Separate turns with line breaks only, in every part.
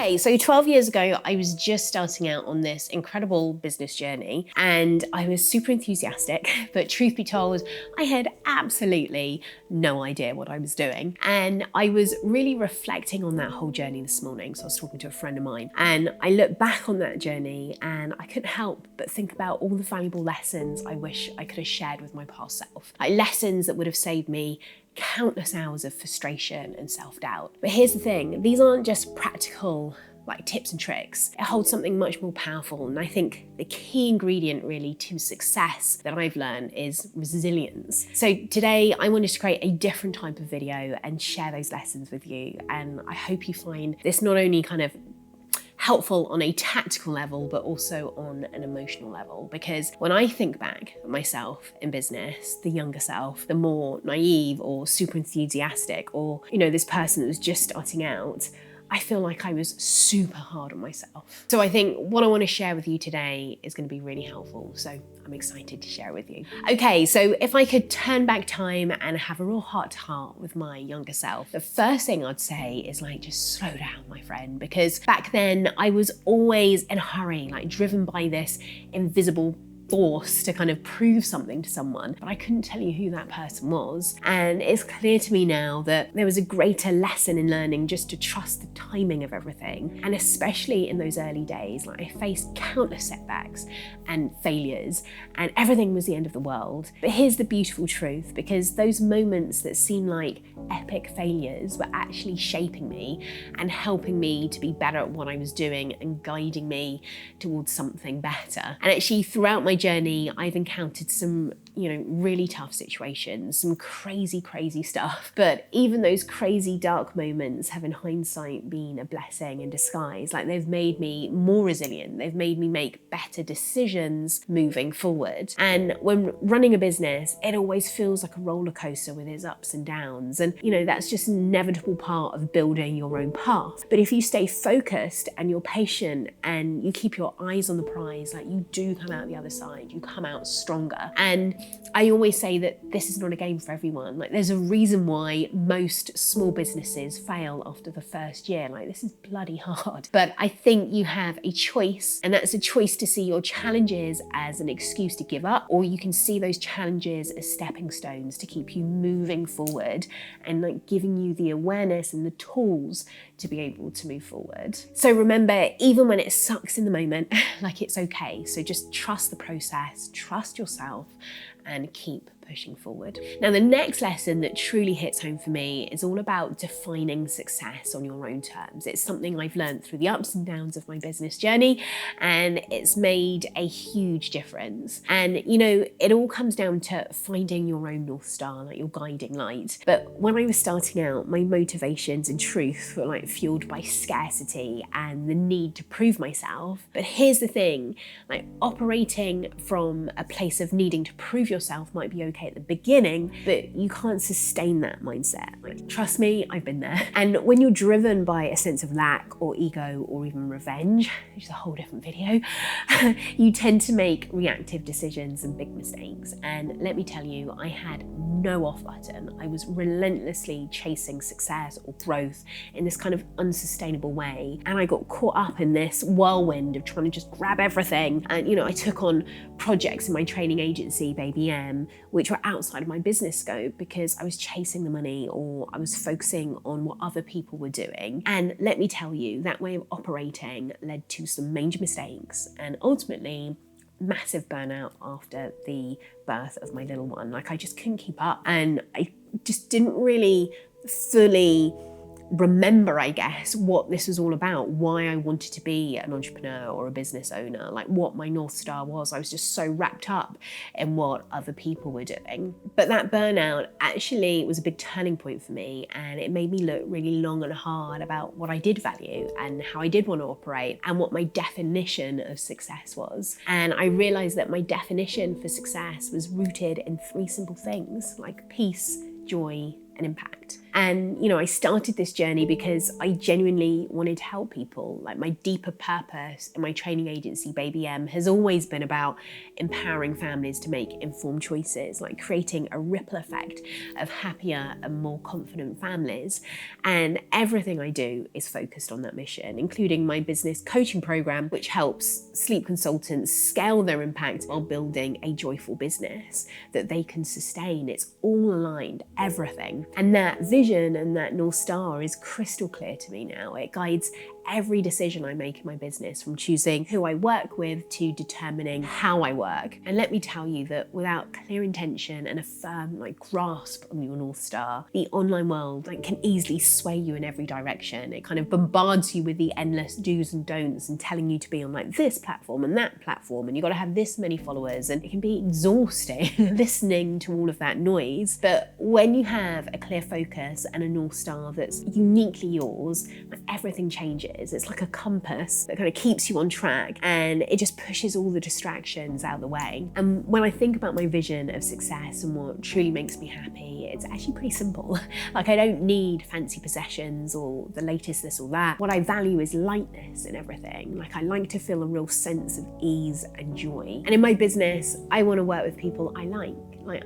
Okay, so 12 years ago, I was just starting out on this incredible business journey and I was super enthusiastic, but truth be told, I had absolutely no idea what I was doing. And I was really reflecting on that whole journey this morning. So I was talking to a friend of mine and I looked back on that journey and I couldn't help but think about all the valuable lessons I wish I could have shared with my past self. Like lessons that would have saved me countless hours of frustration and self-doubt. But here's the thing, these aren't just practical like tips and tricks. It holds something much more powerful. And I think the key ingredient really to success that I've learned is resilience. So today I wanted to create a different type of video and share those lessons with you. And I hope you find this not only kind of helpful on a tactical level, but also on an emotional level. Because when I think back at myself in business, the younger self, the more naive or super enthusiastic, or, this person that was just starting out, I feel like I was super hard on myself. So I think what I want to share with you today is going to be really helpful. So I'm excited to share it with you. Okay, so if I could turn back time and have a real heart to heart with my younger self, the first thing I'd say is just slow down, my friend, because back then I was always in a hurry, driven by this invisible force to kind of prove something to someone, but I couldn't tell you who that person was. And it's clear to me now that there was a greater lesson in learning just to trust the timing of everything. And especially in those early days, I faced countless setbacks and failures and everything was the end of the world. But here's the beautiful truth, because those moments that seem like epic failures were actually shaping me and helping me to be better at what I was doing and guiding me towards something better. And actually throughout my journey, I've encountered some, really tough situations, some crazy stuff. But even those crazy dark moments have in hindsight been a blessing in disguise. They've made me more resilient. They've made me make better decisions moving forward. And when running a business, it always feels like a roller coaster with its ups and downs. And, that's just an inevitable part of building your own path. But if you stay focused and you're patient and you keep your eyes on the prize, you do come out the other side, you come out stronger. And I always say that this is not a game for everyone. There's a reason why most small businesses fail after the first year. This is bloody hard. But I think you have a choice, and that's a choice to see your challenges as an excuse to give up, or you can see those challenges as stepping stones to keep you moving forward and giving you the awareness and the tools to be able to move forward. So remember, even when it sucks in the moment, it's okay. So just trust the process, trust yourself, and keep pushing forward. Now, the next lesson that truly hits home for me is all about defining success on your own terms. It's something I've learned through the ups and downs of my business journey, and it's made a huge difference. And it all comes down to finding your own North Star, your guiding light. But when I was starting out, my motivations in truth were fueled by scarcity and the need to prove myself. But here's the thing, operating from a place of needing to prove yourself might be okay at the beginning, but you can't sustain that mindset. Trust me, I've been there. And when you're driven by a sense of lack or ego or even revenge, which is a whole different video, you tend to make reactive decisions and big mistakes. And let me tell you, I had no off button. I was relentlessly chasing success or growth in this kind of unsustainable way. And I got caught up in this whirlwind of trying to just grab everything. And I took on projects in my training agency, Baby M, which were outside of my business scope because I was chasing the money or I was focusing on what other people were doing. And let me tell you, that way of operating led to some major mistakes and ultimately massive burnout after the birth of my little one. I just couldn't keep up, and I just didn't really fully remember, I guess, what this was all about, why I wanted to be an entrepreneur or a business owner, what my North Star was. I was just so wrapped up in what other people were doing. But that burnout actually was a big turning point for me, and it made me look really long and hard about what I did value and how I did want to operate and what my definition of success was. And I realized that my definition for success was rooted in three simple things, peace, joy, and impact. And, I started this journey because I genuinely wanted to help people. Like, my deeper purpose in my training agency, Baby M, has always been about empowering families to make informed choices, like creating a ripple effect of happier and more confident families. And everything I do is focused on that mission, including my business coaching program, which helps sleep consultants scale their impact while building a joyful business that they can sustain. It's all aligned, everything. And that vision and that North Star is crystal clear to me now. It guides every decision I make in my business, from choosing who I work with to determining how I work. And let me tell you that without clear intention and a firm grasp on your North Star, the online world can easily sway you in every direction. It kind of bombards you with the endless do's and don'ts and telling you to be on this platform and that platform, and you've got to have this many followers, and it can be exhausting listening to all of that noise. But when you have a clear focus and a North Star that's uniquely yours, everything changes. It's like a compass that kind of keeps you on track, and it just pushes all the distractions out of the way. And when I think about my vision of success and what truly makes me happy, it's actually pretty simple. I don't need fancy possessions or the latest this or that. What I value is lightness in everything. I like to feel a real sense of ease and joy. And in my business, I want to work with people I like.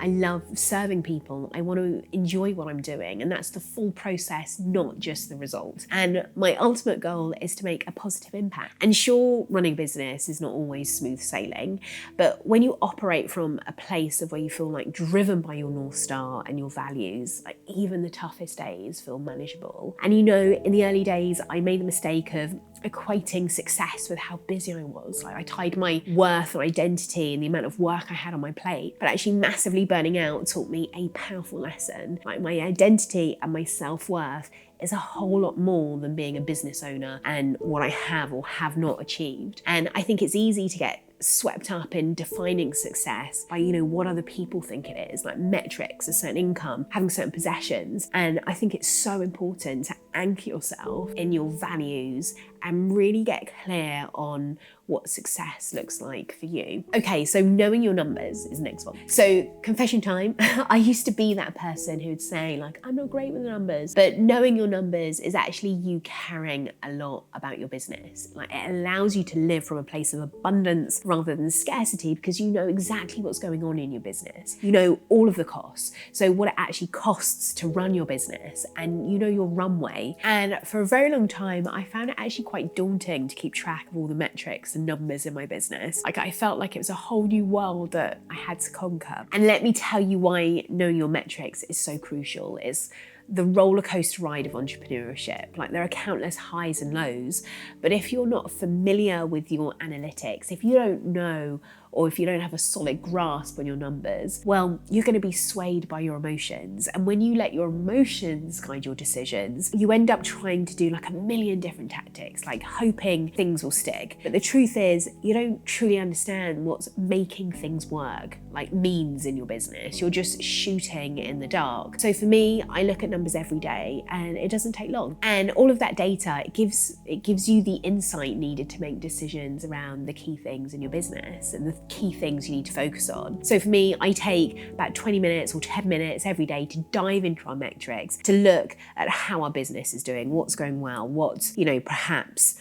I love serving people. I want to enjoy what I'm doing, and that's the full process, not just the result. And my ultimate goal is to make a positive impact. And sure, running a business is not always smooth sailing, but when you operate from a place of where you feel driven by your North Star and your values, even the toughest days feel manageable. And in the early days, I made the mistake of equating success with how busy I was. I tied my worth or identity and the amount of work I had on my plate, but actually massively burning out taught me a powerful lesson. My identity and my self-worth is a whole lot more than being a business owner and what I have or have not achieved. And I think it's easy to get swept up in defining success by, what other people think it is, metrics, a certain income, having certain possessions. And I think it's so important to anchor yourself in your values and really get clear on what success looks like for you. Okay, so knowing your numbers is the next one. So confession time, I used to be that person who would say I'm not great with the numbers, but knowing your numbers is actually you caring a lot about your business. It allows you to live from a place of abundance rather than scarcity, because you know exactly what's going on in your business. You know all of the costs. So what it actually costs to run your business, and you know your runway. And for a very long time, I found it actually quite daunting to keep track of all the metrics and numbers in my business. I felt like it was a whole new world that I had to conquer. And let me tell you why knowing your metrics is so crucial. Is the roller coaster ride of entrepreneurship. There are countless highs and lows, but if you're not familiar with your analytics, if you don't know, or if you don't have a solid grasp on your numbers, well, you're going to be swayed by your emotions. And when you let your emotions guide your decisions, you end up trying to do a million different tactics, hoping things will stick. But the truth is, you don't truly understand what's making things work, means in your business. You're just shooting in the dark. So for me, I look at numbers every day, and it doesn't take long. And all of that data, it gives you the insight needed to make decisions around the key things in your business and the key things you need to focus on. So for me, I take about 20 minutes or 10 minutes every day to dive into our metrics, to look at how our business is doing, what's going well, what, perhaps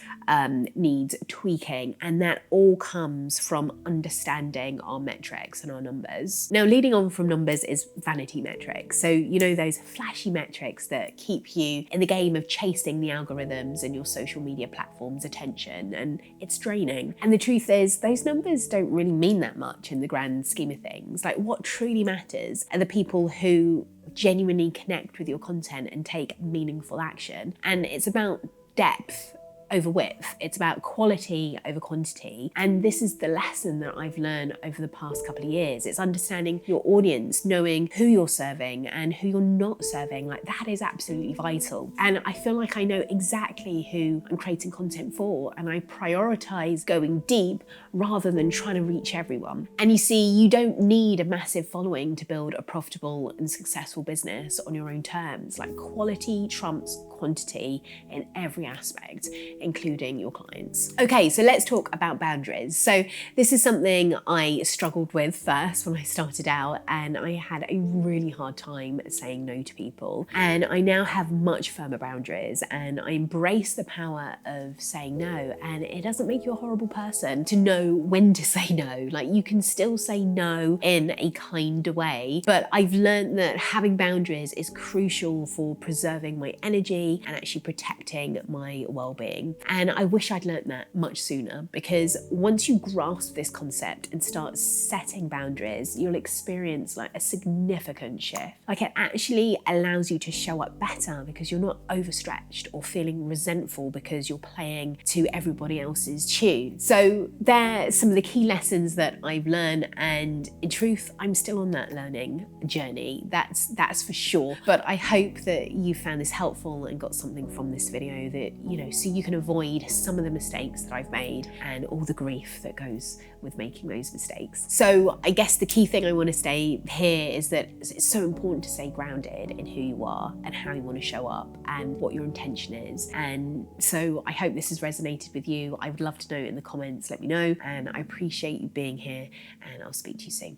needs tweaking. And that all comes from understanding our metrics and our numbers. Now, leading on from numbers is vanity metrics. So, those flashy metrics that keep you in the game of chasing the algorithms and your social media platforms' attention, and it's draining. And the truth is, those numbers don't really mean that much in the grand scheme of things. What truly matters are the people who genuinely connect with your content and take meaningful action. And it's about depth over width. It's about quality over quantity. And this is the lesson that I've learned over the past couple of years. It's understanding your audience, knowing who you're serving and who you're not serving. That is absolutely vital. And I feel like I know exactly who I'm creating content for, and I prioritize going deep rather than trying to reach everyone. And you see, you don't need a massive following to build a profitable and successful business on your own terms. Quality trumps quantity in every aspect. including your clients. Okay, so let's talk about boundaries. So this is something I struggled with first when I started out, and I had a really hard time saying no to people. And I now have much firmer boundaries, and I embrace the power of saying no. And it doesn't make you a horrible person to know when to say no. Like, you can still say no in a kind way, but I've learned that having boundaries is crucial for preserving my energy and actually protecting my well-being. And I wish I'd learned that much sooner, because once you grasp this concept and start setting boundaries, you'll experience like a significant shift. Like, it actually allows you to show up better because you're not overstretched or feeling resentful because you're playing to everybody else's tune. So they're some of the key lessons that I've learned, and in truth, I'm still on that learning journey. That's for sure. But I hope that you found this helpful and got something from this video that, you know, so you can avoid some of the mistakes that I've made and all the grief that goes with making those mistakes. So I guess the key thing I want to say here is that it's so important to stay grounded in who you are and how you want to show up and what your intention is. And so I hope this has resonated with you. I would love to know in the comments, let me know, and I appreciate you being here, and I'll speak to you soon.